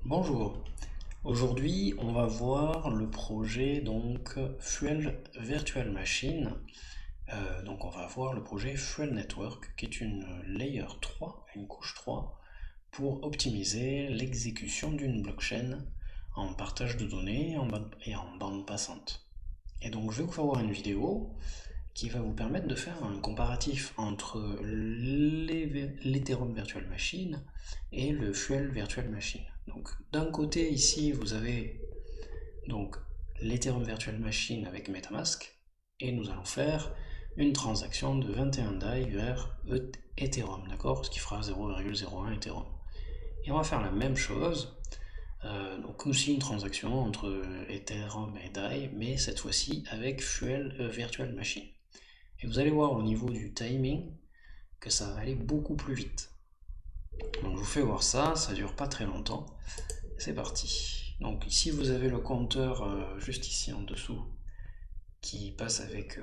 Bonjour, aujourd'hui on va voir le projet Fuel Virtual Machine. Donc on va voir le projet Fuel Network qui est une layer 3, une couche 3 pour optimiser l'exécution d'une blockchain en partage de données et en bande passante. Et donc je vais vous faire voir une vidéo qui va vous permettre de faire un comparatif entre l'Ethereum Virtual Machine et le Fuel Virtual Machine. Donc d'un côté ici vous avez donc l'Ethereum Virtual Machine avec MetaMask et nous allons faire une transaction de 21 DAI vers Ethereum, d'accord, ce qui fera 0,01 Ethereum. Et on va faire la même chose, donc aussi une transaction entre Ethereum et DAI, mais cette fois-ci avec Fuel Virtual Machine. Et vous allez voir au niveau du timing que ça va aller beaucoup plus vite. Donc je vous fais voir ça, ça dure pas très longtemps. C'est parti. Donc ici vous avez le compteur juste ici en dessous qui passe avec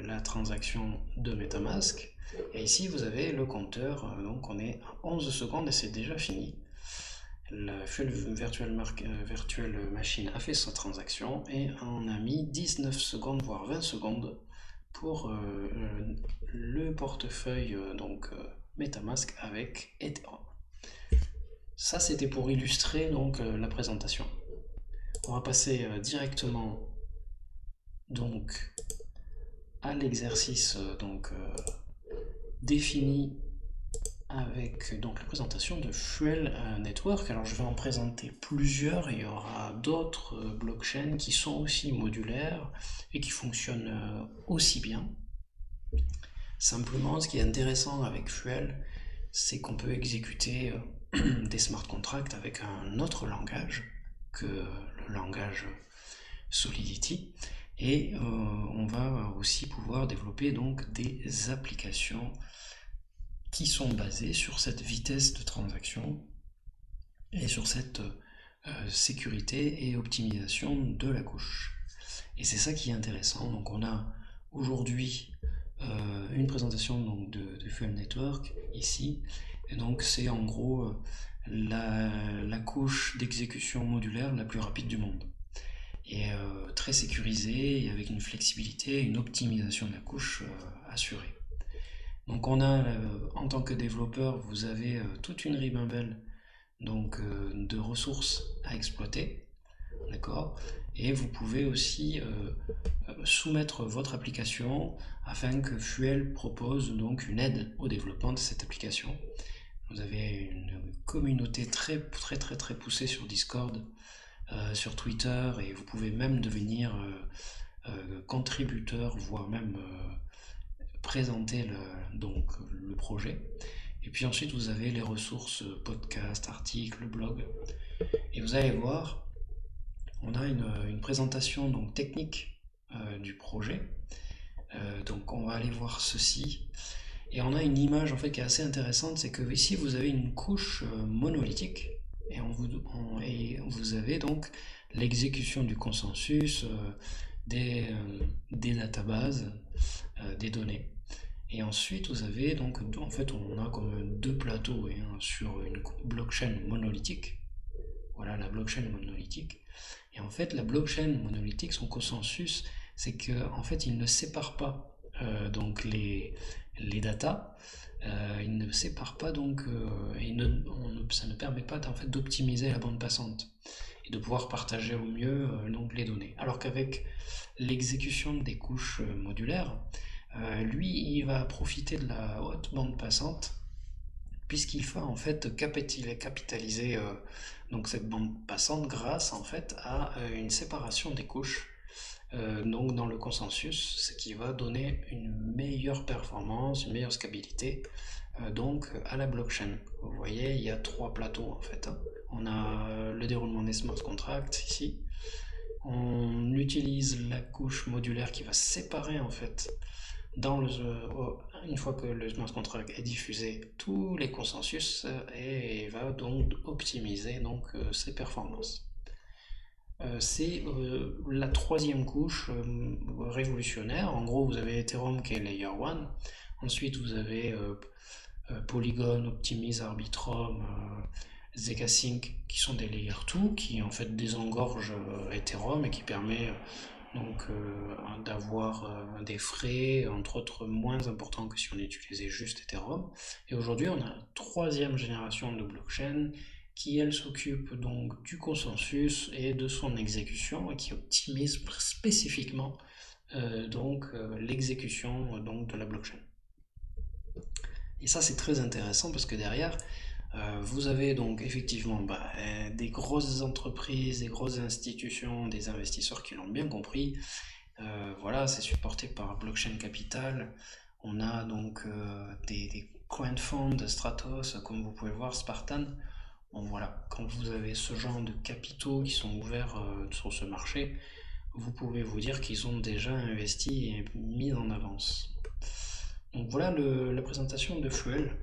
la transaction de MetaMask. Et ici vous avez le compteur, donc on est à 11 secondes et c'est déjà fini. La Fuel Virtual Machine a fait sa transaction et on a mis 19 secondes voire 20 secondes pour le portefeuille MetaMask avec Ethereum. Ça c'était pour illustrer la présentation. On va passer directement donc à l'exercice défini avec la présentation de Fuel Network. Alors je vais en présenter plusieurs, il y aura d'autres blockchains qui sont aussi modulaires et qui fonctionnent aussi bien. Simplement, ce qui est intéressant avec Fuel, c'est qu'on peut exécuter des smart contracts avec un autre langage que le langage Solidity. Et on va aussi pouvoir développer donc des applications qui sont basées sur cette vitesse de transaction et sur cette sécurité et optimisation de la couche. Et c'est ça qui est intéressant. Donc on a aujourd'hui une présentation de Fuel Network ici. Et donc c'est en gros la couche d'exécution modulaire la plus rapide du monde. Et très sécurisée et avec une flexibilité et une optimisation de la couche assurée. Donc on a, en tant que développeur, vous avez toute une ribambelle de ressources à exploiter, d'accord. Et vous pouvez aussi soumettre votre application afin que Fuel propose donc une aide au développement de cette application. Vous avez une communauté très très très très poussée sur Discord, sur Twitter, et vous pouvez même devenir contributeur, voire même présenter le projet. Et puis ensuite vous avez les ressources podcast, articles, blog. Et vous allez voir, on a une présentation technique du projet. Donc on va aller voir ceci. Et on a une image en fait qui est assez intéressante, c'est que ici vous avez une couche monolithique et vous avez donc l'exécution du consensus, des databases, des données. Et ensuite vous avez en fait on a comme deux plateaux sur une blockchain monolithique. Voilà la blockchain monolithique. Et en fait la blockchain monolithique, son consensus, c'est que en fait il ne sépare pas les datas, il ne sépare pas ça ne permet pas en fait d'optimiser la bande passante et de pouvoir partager au mieux les données. Alors qu'avec l'exécution des couches modulaires, lui il va profiter de la haute bande passante puisqu'il va en fait capitaliser cette bande passante grâce en fait à une séparation des couches dans le consensus, ce qui va donner une meilleure performance, une meilleure stabilité à la blockchain. Vous voyez, il y a trois plateaux en fait. On a le déroulement des smart contracts ici. On utilise la couche modulaire qui va séparer en fait une fois que le smart contract est diffusé tous les consensus et va donc optimiser ses performances. C'est la troisième couche révolutionnaire. En gros, vous avez Ethereum qui est Layer 1. Ensuite, vous avez Polygon, Optimise, Arbitrum, ZK-Sync qui sont des layer 2 qui en fait désengorgent Ethereum et qui permet donc d'avoir des frais entre autres moins importants que si on utilisait juste Ethereum. Et aujourd'hui on a la troisième génération de blockchain qui elle s'occupe donc du consensus et de son exécution et qui optimise spécifiquement l'exécution de la blockchain. Et ça c'est très intéressant parce que derrière vous avez donc effectivement des grosses entreprises, des grosses institutions, des investisseurs qui l'ont bien compris. Voilà, c'est supporté par Blockchain Capital. On a donc des coin funds, Stratos, comme vous pouvez le voir, Spartan. Bon voilà, quand vous avez ce genre de capitaux qui sont ouverts sur ce marché, vous pouvez vous dire qu'ils ont déjà investi et mis en avance. Donc voilà la présentation de Fuel,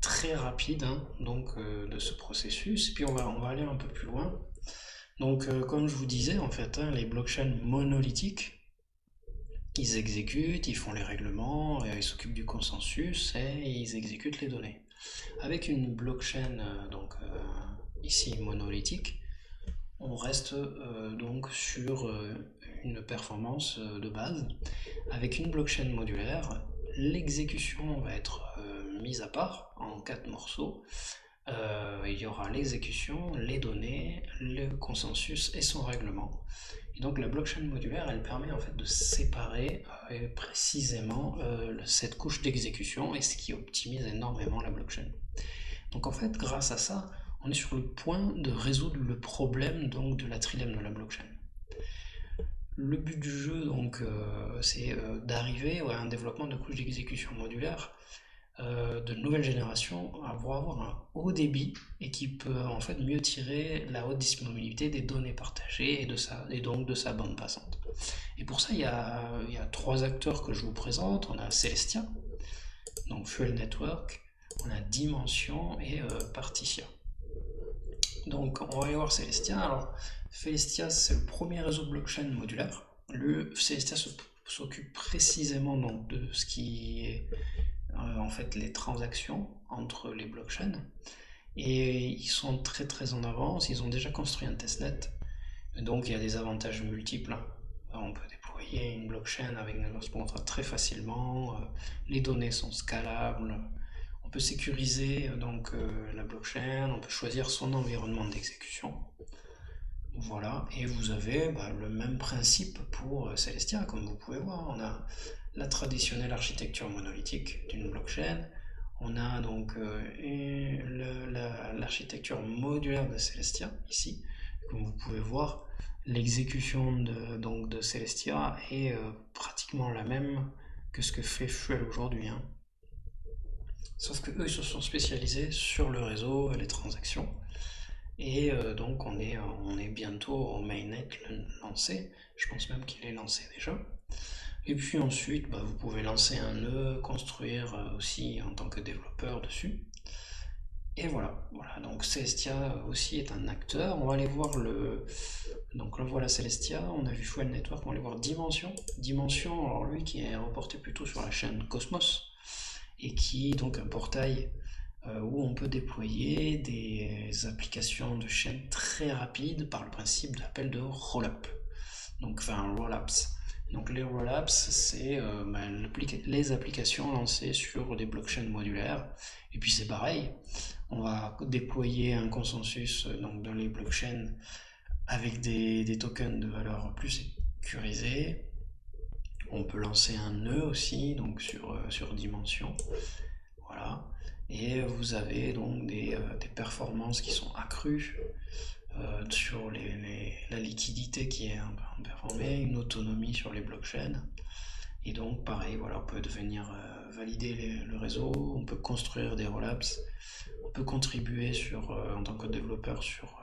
très rapide de ce processus. Et puis on va aller un peu plus loin. Donc comme je vous disais en fait, les blockchains monolithiques, ils exécutent, ils font les règlements, ils s'occupent du consensus et ils exécutent les données. Avec une blockchain ici monolithique, on reste donc sur une performance de base. Avec une blockchain modulaire, l'exécution va être mise à part en 4 morceaux. Il y aura l'exécution, les données, le consensus et son règlement. Et donc la blockchain modulaire, elle permet en fait de séparer précisément cette couche d'exécution et ce qui optimise énormément la blockchain. Donc en fait, grâce à ça, on est sur le point de résoudre le problème donc de la trilemme de la blockchain. Le but du jeu c'est d'arriver à un développement de couches d'exécution modulaire de nouvelle génération pour avoir un haut débit et qui peut en fait mieux tirer la haute disponibilité des données partagées et donc de sa bande passante. Et pour ça, il y a 3 acteurs que je vous présente. On a Celestia, donc Fuel Network, on a Dimension et Partitia. Donc on va aller voir Celestia. Alors Celestia, c'est le premier réseau blockchain modulaire. Celestia s'occupe précisément donc de ce qui est en fait les transactions entre les blockchains, et ils sont très très en avance. Ils ont déjà construit un testnet, donc il y a des avantages multiples. On peut déployer une blockchain avec un contrat très facilement, les données sont scalables, on peut sécuriser la blockchain, on peut choisir son environnement d'exécution. Voilà, et vous avez le même principe pour Celestia, comme vous pouvez voir. On a la traditionnelle architecture monolithique d'une blockchain, on a donc l'architecture modulaire de Celestia, ici. Comme vous pouvez voir, l'exécution de Celestia est pratiquement la même que ce que fait Fuel aujourd'hui. Sauf que eux, ils se sont spécialisés sur le réseau, les transactions. Et donc on est bientôt au mainnet lancé. Je pense même qu'il est lancé déjà. Et puis ensuite, vous pouvez lancer un nœud, construire aussi en tant que développeur dessus. Et voilà, donc Celestia aussi est un acteur. On va aller voir donc là voilà Celestia, on a vu Fuel Network, on va aller voir Dimension. Dimension, alors lui qui est reporté plutôt sur la chaîne Cosmos, et qui est donc un portail où on peut déployer des applications de chaîne très rapides par le principe d'appel de rollup. Donc rollups. Donc les rollups, c'est les applications lancées sur des blockchains modulaires. Et puis c'est pareil, on va déployer un consensus dans les blockchains avec des tokens de valeur plus sécurisés. On peut lancer un nœud aussi, donc sur Dimension. Voilà. Et vous avez donc des performances qui sont accrues sur la liquidité qui est performée, une autonomie sur les blockchains. Et donc pareil, voilà, on peut venir valider le réseau, on peut construire des rollups, on peut contribuer en tant que développeur sur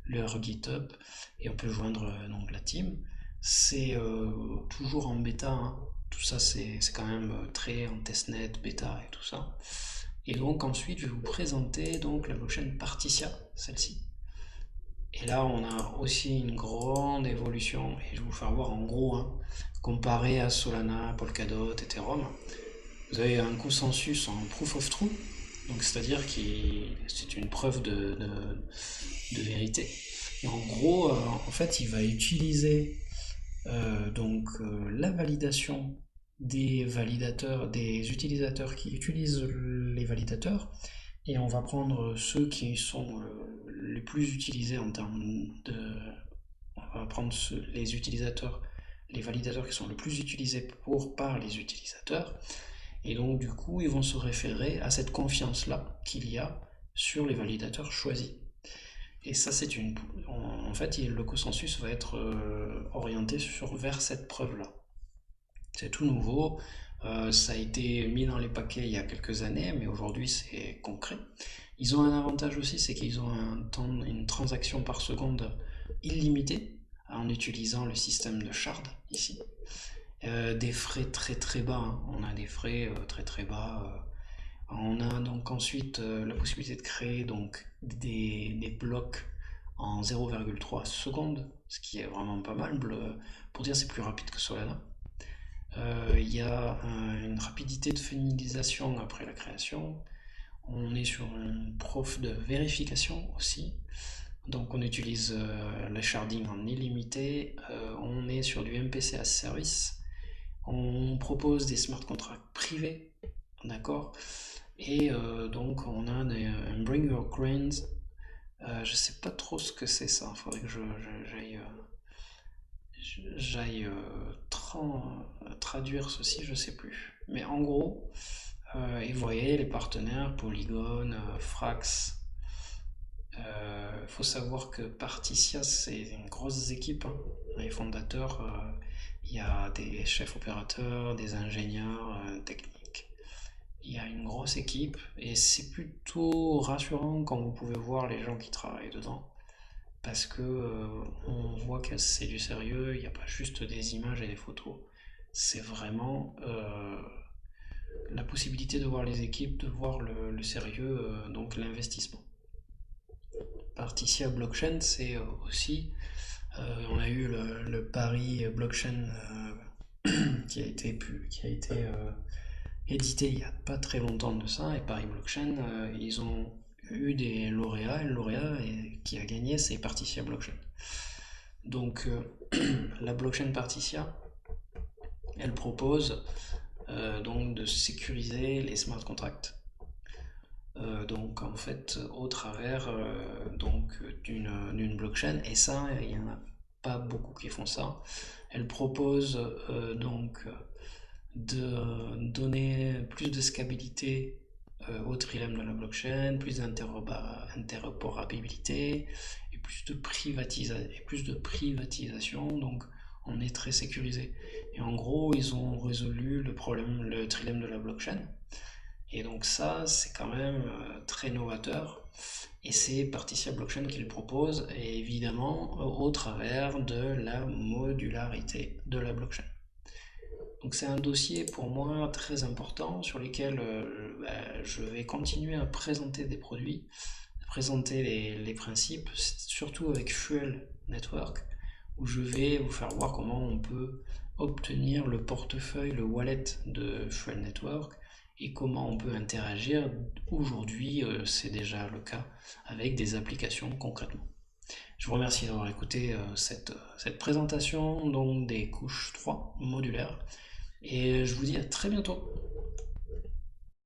leur GitHub, et on peut joindre la team. C'est toujours en bêta, tout ça c'est quand même très en testnet, bêta et tout ça. Et donc ensuite je vais vous présenter donc la blockchain Partitia, celle-ci. Et là on a aussi une grande évolution, et je vais vous faire voir en gros, comparé à Solana, Polkadot, Ethereum. Vous avez un consensus en proof of true, Donc c'est-à-dire que c'est une preuve de vérité. Et en gros, en fait, il va utiliser la validation des validateurs, des utilisateurs qui utilisent les validateurs, et on va prendre ceux qui sont les plus utilisés en termes de... On va prendre les validateurs qui sont le plus utilisés par les utilisateurs, et donc du coup ils vont se référer à cette confiance-là qu'il y a sur les validateurs choisis. Et ça, c'est une. En fait, le consensus va être orienté vers cette preuve-là. C'est tout nouveau. Ça a été mis dans les paquets il y a quelques années, mais aujourd'hui c'est concret. Ils ont un avantage aussi, c'est qu'ils ont une transaction par seconde illimitée en utilisant le système de shard ici. Des frais très très bas, hein. On a des frais très très bas. On a donc ensuite la possibilité de créer donc des blocs en 0,3 secondes, ce qui est vraiment pas mal. Pour dire, c'est plus rapide que Solana. Il y a une rapidité de finalisation après la création. On est sur une proof de vérification aussi. Donc on utilise le sharding en illimité. On est sur du MPC as service. On propose des smart contracts privés, d'accord. Et donc on a un Bring Your Coins. Je sais pas trop ce que c'est ça. Il faudrait que j'aille traduire ceci, je sais plus. Mais en gros, et vous voyez les partenaires, Polygon, Frax. Il faut savoir que Particia, c'est une grosse équipe, hein. Les fondateurs, il y a des chefs opérateurs, des ingénieurs techniques. Il y a une grosse équipe et c'est plutôt rassurant quand vous pouvez voir les gens qui travaillent dedans parce que on voit que c'est du sérieux, il n'y a pas juste des images et des photos. C'est vraiment la possibilité de voir les équipes, de voir le sérieux, donc l'investissement. Particia Blockchain, c'est aussi, on a eu le Paris Blockchain qui a été édité il n'y a pas très longtemps de ça, et Paris Blockchain, ils ont eu des lauréats, et le lauréat qui a gagné, c'est Particia Blockchain. Donc la blockchain Particia, elle propose donc de sécuriser les smart contracts. Donc en fait au travers d'une blockchain, et ça il n'y en a pas beaucoup qui font ça. Elle propose donc de donner plus de scalabilité au trilemme de la blockchain, plus d'interopérabilité et plus de privatisation, donc on est très sécurisé. Et en gros, ils ont résolu le trilemme de la blockchain. Et donc ça, c'est quand même très novateur. Et c'est Particia Blockchain qui le propose, et évidemment au travers de la modularité de la blockchain. Donc c'est un dossier pour moi très important sur lequel je vais continuer à présenter des produits, à présenter les principes, surtout avec Fuel Network, où je vais vous faire voir comment on peut obtenir le portefeuille, le wallet de Fuel Network, et comment on peut interagir. Aujourd'hui, c'est déjà le cas avec des applications concrètement. Je vous remercie d'avoir écouté cette présentation donc des couches 3 modulaires. Et je vous dis à très bientôt.